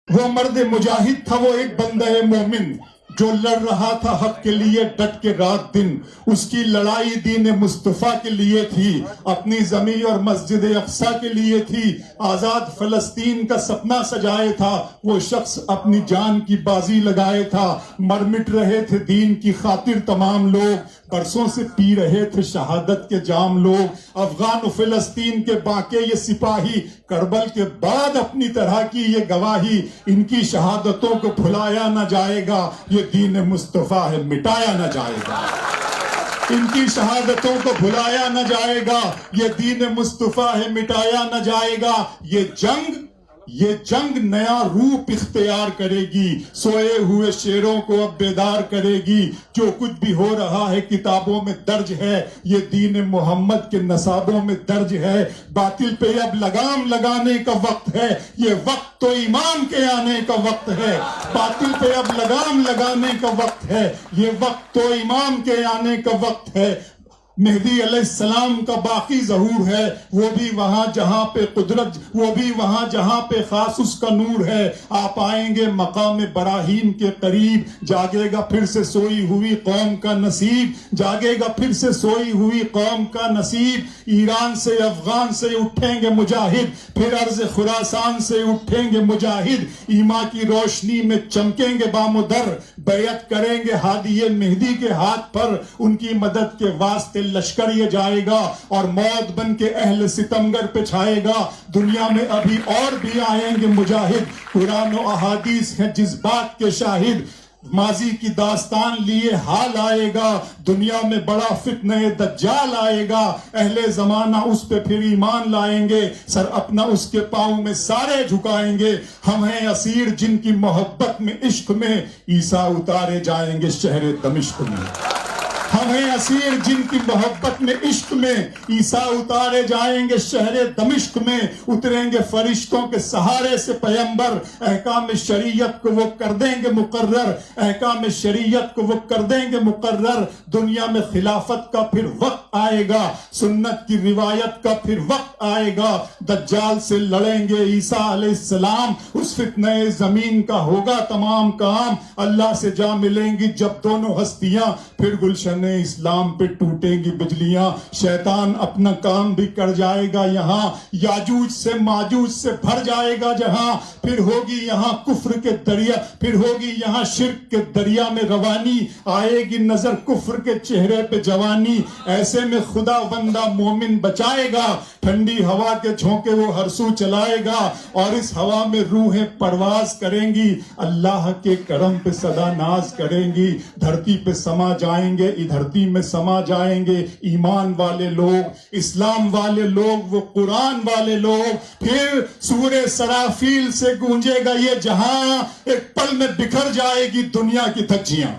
وہ مرد مجاہد تھا، وہ ایک بندہ مومن جو لڑ رہا تھا حق کے لیے ڈٹ کے رات دن. اس کی لڑائی دین مصطفیٰ کے لیے تھی، اپنی زمین اور مسجد اقصیٰ کے لیے تھی، آزاد فلسطین کا سپنا سجائے تھا. وہ شخص اپنی جان کی بازی لگائے تھا. مر مٹ رہے تھے دین کی خاطر تمام لوگ، برسوں سے پی رہے تھے شہادت کے جام لوگ. افغان و فلسطین کے باقی یہ سپاہی، کربل کے بعد اپنی طرح کی یہ گواہی. ان کی شہادتوں کو بھلایا نہ جائے گا، یہ دین مصطفیٰ ہے مٹایا نہ جائے گا. ان کی شہادتوں کو بھلایا نہ جائے گا، یہ دین مصطفیٰ ہے مٹایا نہ جائے گا. یہ جنگ نیا روپ اختیار کرے گی، سوئے ہوئے شیروں کو اب بیدار کرے گی. جو کچھ بھی ہو رہا ہے کتابوں میں درج ہے، یہ دین محمد کے نصابوں میں درج ہے. باطل پہ اب لگام لگانے کا وقت ہے، یہ وقت تو ایمان کے آنے کا وقت ہے. باطل پہ اب لگام لگانے کا وقت ہے، یہ وقت تو ایمان کے آنے کا وقت ہے. مہدی علیہ السلام کا باقی ظہور ہے، وہ بھی وہاں جہاں پہ قدرت، وہ بھی وہاں جہاں پہ خاص اس کا نور ہے. آپ آئیں گے مقام براہیم کے قریب، جاگے گا پھر سے سوئی ہوئی قوم کا نصیب، جاگے گا پھر سے سوئی ہوئی قوم کا نصیب. ایران سے افغان سے اٹھیں گے مجاہد، پھر عرض خراسان سے اٹھیں گے مجاہد. ایمان کی روشنی میں چمکیں گے بامدر، بیعت کریں گے ہادی مہدی کے ہاتھ پر. ان کی مدد کے واسطے لشکر یہ جائے گا اور موت بن کے اہل ستمگر پہ چھائے گا. دنیا میں ابھی اور بھی آئیں گے مجاہد، قرآن و احادیث ہیں جذبات کے شاہد. ماضی کی داستان لیے حال آئے گا، دنیا میں بڑا فتنہ دجال آئے گا. اہل زمانہ اس پہ پھر ایمان لائیں گے، سر اپنا اس کے پاؤں میں سارے جھکائیں گے. ہم ہیں اسیر جن کی محبت میں عشق میں عیسیٰ اتارے جائیں گے شہر دمشق میں. ہم ہیں اسیر جن کی محبت میں عشق میں عیسیٰ اتارے جائیں گے شہر دمشق میں. اتریں گے فرشتوں کے سہارے سے پیمبر، احکام شریعت کو وہ کر دیں گے مقرر، احکام شریعت کو وہ کر دیں گے مقرر. دنیا میں خلافت کا پھر وقت آئے گا، سنت کی روایت کا پھر وقت آئے گا. دجال سے لڑیں گے عیسیٰ علیہ السلام، اس فتنہ زمین کا ہوگا تمام کام. اللہ سے جا ملیں گی جب دونوں ہستیاں، پھر گلشن اسلام پہ ٹوٹیں گی بجلیاں. شیطان اپنا کام بھی کر جائے گا یہاں، یاجوج سے ماجوج سے بھر جائے گا جہاں. پھر ہوگی یہاں کفر کے دریا، پھر ہوگی یہاں شرک کے دریا میں روانی. آئے گی نظر کفر کے چہرے پہ جوانی، ایسے میں خدا بندہ مومن بچائے گا. ٹھنڈی ہوا کے جھونکے وہ ہر سو چلائے گا، اور اس ہوا میں روحیں پرواز کریں گی. اللہ کے کرم پہ صدا ناز کریں گی. دھرتی پہ سما جائیں گے، دھرتی میں سما جائیں گے ایمان والے لوگ، اسلام والے لوگ، وہ قرآن والے لوگ. پھر سورہ سرافیل سے گونجے گا یہ جہاں، ایک پل میں بکھر جائے گی دنیا کی دھجیاں.